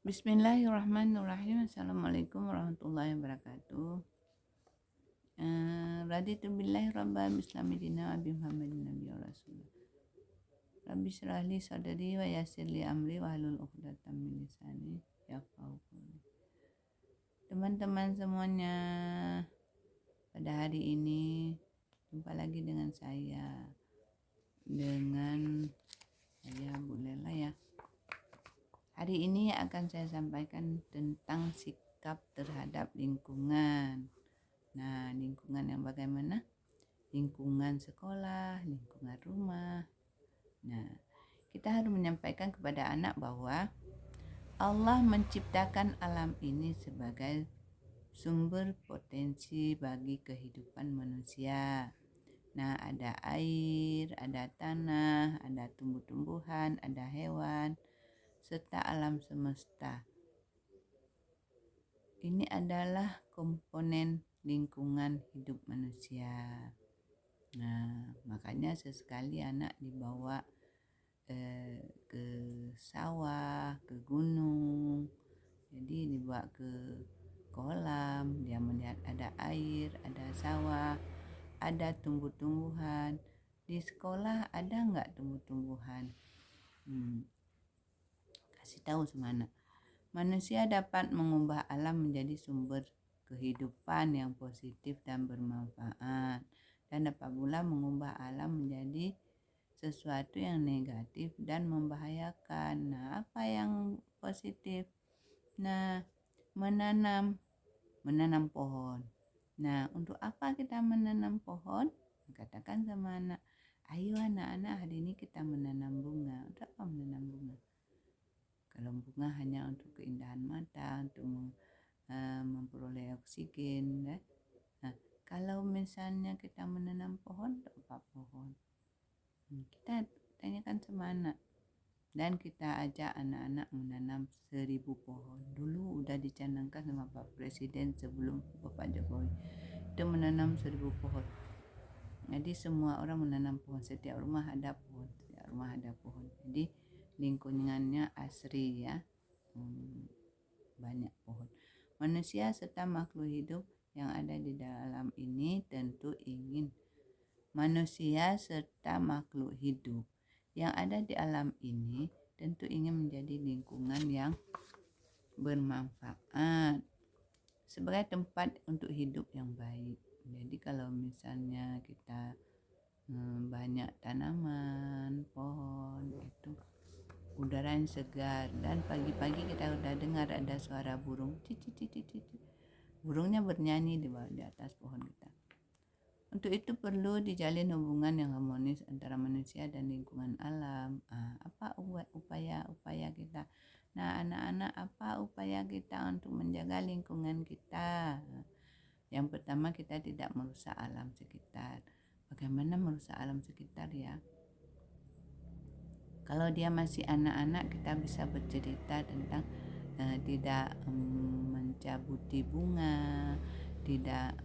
Bismillahirrahmanirrahim. Assalamualaikum warahmatullahi wabarakatuh. Raditu billahi rabba bislami dina wa bi Muhammadin nabiyya wa rasul. Rabbi syrah li sadri wa yassir li amri wa hlul 'uqdatam min lisani yafqahu qawli. Teman-teman semuanya, pada hari ini jumpa lagi dengan saya Bu Lela ya. Hari ini akan saya sampaikan tentang sikap terhadap lingkungan. Nah, lingkungan yang bagaimana? Lingkungan sekolah, lingkungan rumah. Nah, kita harus menyampaikan kepada anak bahwa Allah menciptakan alam ini sebagai sumber potensi bagi kehidupan manusia. Nah, ada air, ada tanah, ada tumbuh-tumbuhan, ada hewan, serta alam semesta. Ini adalah komponen lingkungan hidup manusia. Nah, makanya sesekali anak dibawa ke sawah, ke gunung. Jadi dibawa ke kolam, dia melihat ada air, ada sawah, ada tumbuh-tumbuhan. Di sekolah ada nggak tumbuh-tumbuhan? Kasih tahu sama anak. Manusia dapat mengubah alam menjadi sumber kehidupan yang positif dan bermanfaat, dan dapat pula mengubah alam menjadi sesuatu yang negatif dan membahayakan. Nah, apa yang positif? Nah, menanam pohon. Nah, untuk apa kita menanam pohon? Katakan sama anak, ayo anak-anak hari ini kita menanam bunga. Untuk apa menanam bunga? Kalau bunga hanya untuk keindahan mata, untuk memperoleh oksigen, ya. Nah, kalau misalnya kita menanam pohon, untuk apa pohon? Kita tanyakan sama anak, dan kita ajak anak-anak menanam 1000 pohon. Dulu udah dicanangkan sama Pak Presiden sebelum Bapak Jokowi, itu menanam 1000 pohon. Jadi semua orang menanam pohon, setiap rumah ada pohon, Jadi lingkungannya asri ya, banyak pohon. Manusia serta makhluk hidup yang ada di dalam ini tentu ingin menjadi lingkungan yang bermanfaat sebagai tempat untuk hidup yang baik. Jadi kalau misalnya kita banyak tanaman, pohon, itu udara yang segar, dan pagi-pagi kita udah dengar ada suara burung, burungnya bernyanyi di atas pohon kita. Untuk itu perlu dijalin hubungan yang harmonis antara manusia dan lingkungan alam. Apa upaya kita? Nah, anak-anak, apa upaya kita untuk menjaga lingkungan kita? Yang pertama, kita tidak merusak alam sekitar. Bagaimana merusak alam sekitar ya? Kalau dia masih anak-anak, kita bisa bercerita tentang tidak mencabuti bunga, tidak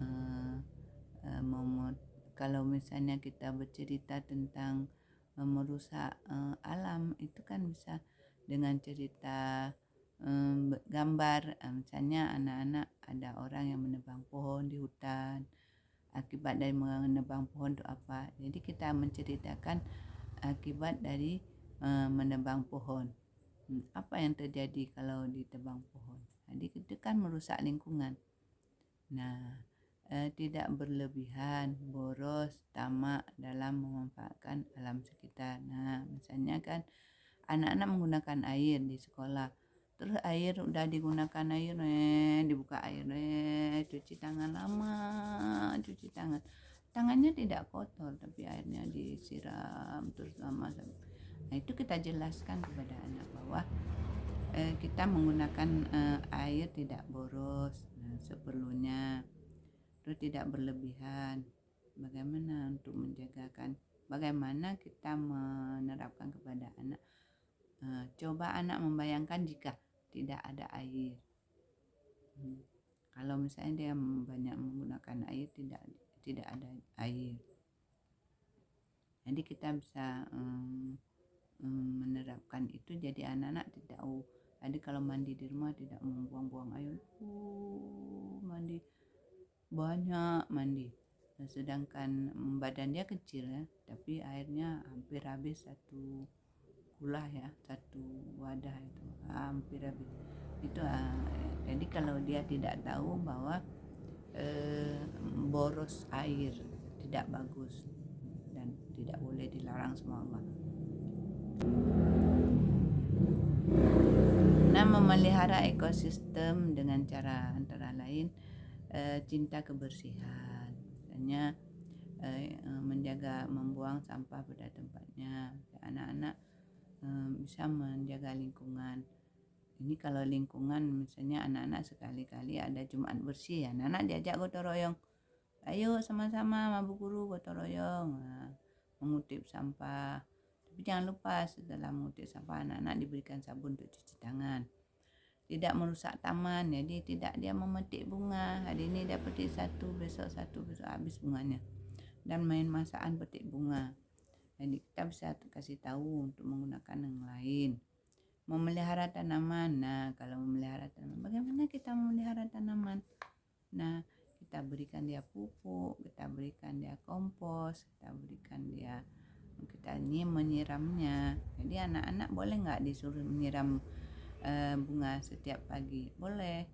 kalau misalnya kita bercerita tentang merusak alam, itu kan bisa dengan cerita gambar. Misalnya anak-anak, ada orang yang menebang pohon di hutan, akibat dari menebang pohon itu apa. Jadi kita menceritakan akibat dari menebang pohon. Apa yang terjadi kalau ditebang pohon? Jadi itu kan merusak lingkungan. Nah, tidak berlebihan, boros, tamak dalam memanfaatkan alam sekitar. Nah, misalnya kan anak-anak menggunakan air di sekolah, terus air udah digunakan air, dibuka air, cuci tangan lama, tangannya tidak kotor, tapi airnya disiram terus lama. Nah, itu kita jelaskan kepada anak bahwa kita menggunakan air tidak boros, seperlunya, terus tidak berlebihan. Bagaimana untuk bagaimana kita menerapkan kepada anak? Coba anak membayangkan jika tidak ada air. Kalau misalnya dia banyak menggunakan air, tidak ada air. Jadi kita bisa menerapkan itu, jadi anak-anak tidak Jadi kalau mandi di rumah tidak membuang-buang air, mandi banyak mandi. Sedangkan badan dia kecil ya, tapi airnya hampir habis satu kulah ya, satu wadah itu hampir habis. Itu jadi kalau dia tidak tahu bahwa boros air tidak bagus dan tidak boleh, dilarang sama Allah. Nah, memelihara ekosistem dengan cara antara lain cinta kebersihan, misalnya menjaga membuang sampah pada tempatnya. Anak-anak bisa menjaga lingkungan. Ini kalau lingkungan, misalnya anak-anak sekali-kali ada Jumat bersih, anak-anak diajak gotong royong, ayo sama-sama sama Bu Guru gotong royong mengutip sampah. Tapi jangan lupa setelah mengutip sampah, anak-anak diberikan sabun untuk cuci tangan. Tidak merusak taman, jadi tidak dia memetik bunga, hari ini dia petik satu, besok habis bunganya, dan main masakan petik bunga. Jadi kita bisa kasih tahu untuk menggunakan yang lain. Memelihara tanaman. Nah, kalau memelihara tanaman, bagaimana kita memelihara tanaman? Nah, kita berikan dia pupuk, kita berikan dia kompos, kita menyiramnya. Jadi anak-anak boleh nggak disuruh menyiram bunga setiap pagi? Boleh,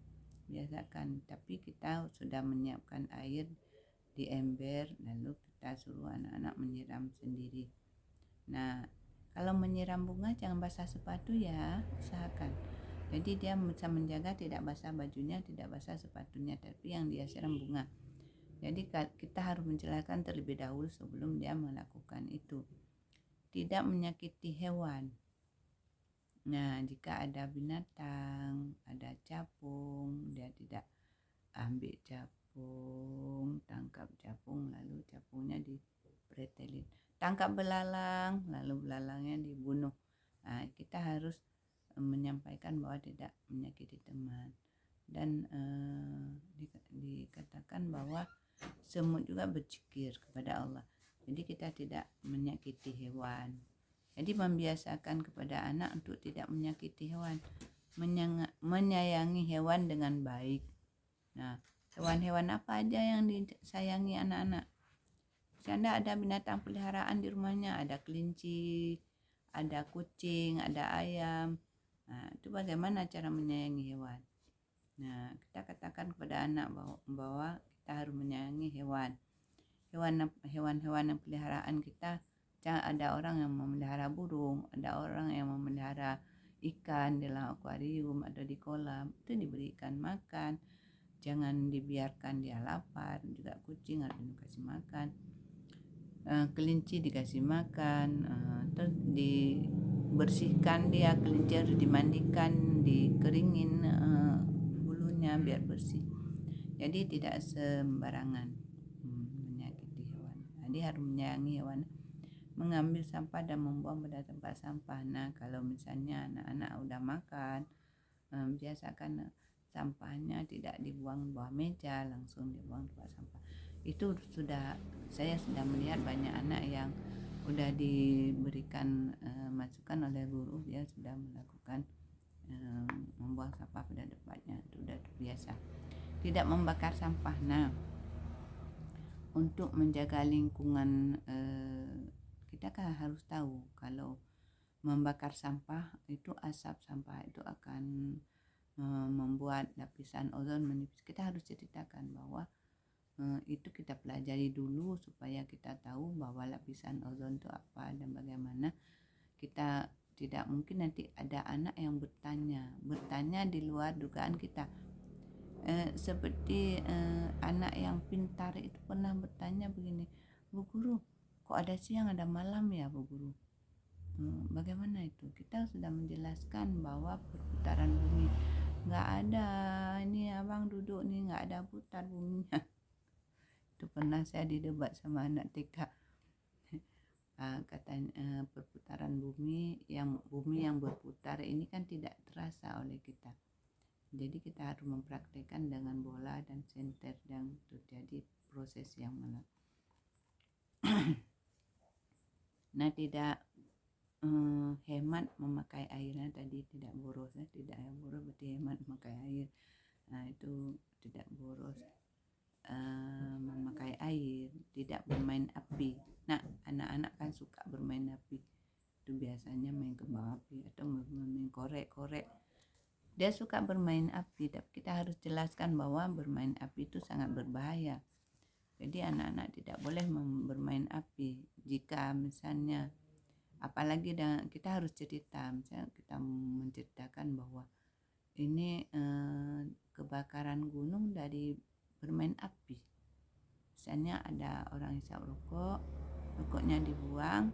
biasakan. Tapi kita sudah menyiapkan air di ember, lalu kita suruh anak-anak menyiram sendiri. Nah, kalau menyiram bunga jangan basah sepatu ya, usahakan. Jadi dia bisa menjaga tidak basah bajunya, tidak basah sepatunya, tapi yang dia siram bunga. Jadi kita harus menjelaskan terlebih dahulu sebelum dia melakukan itu. Tidak menyakiti hewan. Nah, jika ada binatang, ada capung, dia tidak ambil capung, tangkap capung, lalu capungnya dipretelin. Tangkap belalang, lalu belalangnya dibunuh. Nah, kita harus menyampaikan bahwa tidak menyakiti teman. Dan dikatakan bahwa semut juga berzikir kepada Allah. Jadi kita tidak menyakiti hewan. Jadi membiasakan kepada anak untuk tidak menyakiti hewan, menyayangi hewan dengan baik. Nah, hewan-hewan apa aja yang disayangi anak-anak? Misalnya ada binatang peliharaan di rumahnya, ada kelinci, ada kucing, ada ayam. Nah, itu bagaimana cara menyayangi hewan? Nah, kita katakan kepada anak bahwa kita harus menyayangi hewan. Hewan-hewan yang peliharaan kita. Ada orang yang memelihara burung, ada orang yang memelihara ikan di dalam akuarium atau di kolam, itu diberikan makan, jangan dibiarkan dia lapar. Juga kucing harus dikasih makan, kelinci dikasih makan, terus dibersihkan dia, kelinci harus dimandikan, dikeringin bulunya biar bersih. Jadi tidak sembarangan menyakiti hewan. Jadi harus menyayangi hewan, mengambil sampah dan membuang pada tempat sampah. Nah, kalau misalnya anak-anak udah makan, biasakan sampahnya tidak dibuang bawah meja, langsung dibuang di tempat sampah. Itu saya sudah melihat banyak anak yang udah diberikan masukan oleh guru, dia sudah melakukan membuang sampah pada tempatnya, itu sudah biasa. Tidak membakar sampah. Nah, untuk menjaga lingkungan, kita kan harus tahu kalau membakar sampah itu, asap sampah itu akan membuat lapisan ozon menipis. Kita harus ceritakan bahwa itu kita pelajari dulu supaya kita tahu bahwa lapisan ozon itu apa dan bagaimana. Kita tidak mungkin nanti ada anak yang bertanya di luar dugaan kita. Seperti anak yang pintar itu pernah bertanya begini, Bu Guru, kok ada siang ada malam ya Bu Guru? Bagaimana itu? Kita sudah menjelaskan bahwa perputaran bumi nggak ada, ini abang duduk nih nggak ada putar buminya. Itu pernah saya didebat sama anak TK. Katanya perputaran bumi yang berputar ini kan tidak terasa oleh kita. Jadi kita harus mempraktekkan dengan bola dan senter yang terjadi proses yang mana. Nah, tidak hemat memakai airnya tadi, tidak boros ya, tidak boros berarti hemat memakai air. Nah itu tidak boros memakai air, tidak bermain api. Nah anak-anak kan suka bermain api, itu biasanya main kembang api atau main korek-korek. Dia suka bermain api, tapi kita harus jelaskan bahwa bermain api itu sangat berbahaya. Jadi anak-anak tidak boleh bermain api. Jika misalnya, apalagi kita harus cerita, misalnya kita menceritakan bahwa ini kebakaran gunung dari bermain api. Misalnya ada orang hisap rokok, rokoknya dibuang,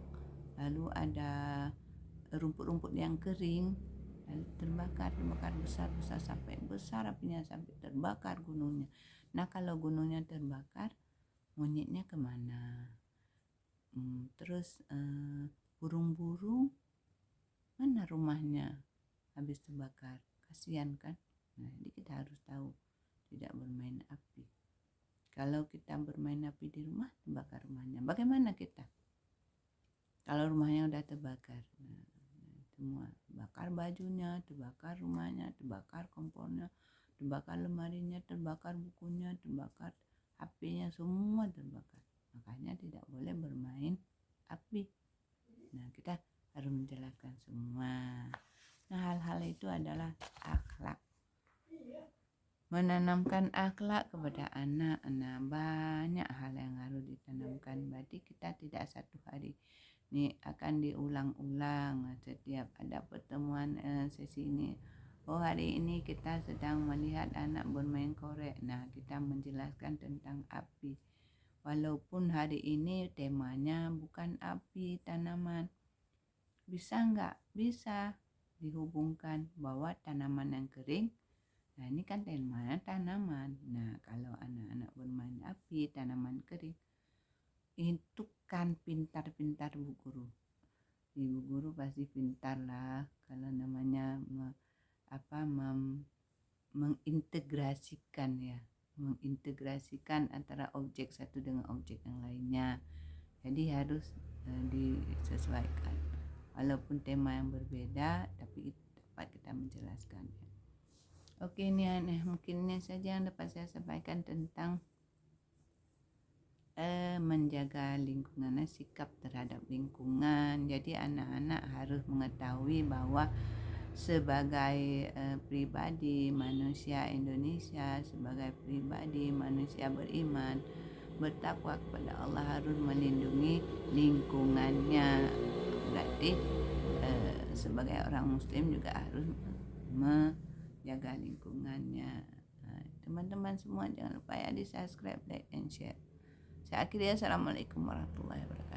lalu ada rumput-rumput yang kering, lalu terbakar besar sampai besar apinya sampai terbakar gunungnya. Nah kalau gunungnya terbakar, monyetnya kemana? Terus burung-burung mana rumahnya habis terbakar? Kasihan kan? Nah jadi kita harus tahu tidak bermain api. Kalau kita bermain api di rumah, terbakar rumahnya. Bagaimana kita? Kalau rumahnya udah terbakar, nah, semua bakar bajunya, terbakar rumahnya, terbakar kompornya, terbakar lemarinya, terbakar bukunya, terbakar HP-nya, semua terbakar. Makanya tidak boleh bermain api. Nah kita harus menjelaskan semua. Nah hal-hal itu adalah akhlak, menanamkan akhlak kepada anak. Nah banyak hal yang harus ditanamkan. Berarti kita tidak satu hari ini akan diulang-ulang setiap ada pertemuan sesi ini. Oh hari ini kita sedang melihat anak bermain korek. Nah kita menjelaskan tentang api. Walaupun hari ini temanya bukan api, tanaman. Bisa enggak? Bisa dihubungkan bahwa tanaman yang kering. Nah ini kan temanya tanaman. Nah kalau anak-anak bermain api, tanaman kering, itu kan pintar-pintar Bu Guru. Ibu Guru pasti pintar lah kalau namanya mengintegrasikan antara objek satu dengan objek yang lainnya. Jadi harus disesuaikan. Walaupun tema yang berbeda, tapi dapat kita menjelaskannya. Oke, ini mungkin ini saja yang dapat saya sampaikan tentang menjaga lingkungan, sikap terhadap lingkungan. Jadi anak-anak harus mengetahui bahwa sebagai pribadi manusia Indonesia, sebagai pribadi manusia beriman, bertakwa kepada Allah, harus melindungi lingkungannya. Berarti sebagai orang muslim juga harus menjaga lingkungannya. Teman-teman semua jangan lupa ya di subscribe, like, and share. Saya akhiri, assalamualaikum warahmatullahi wabarakatuh.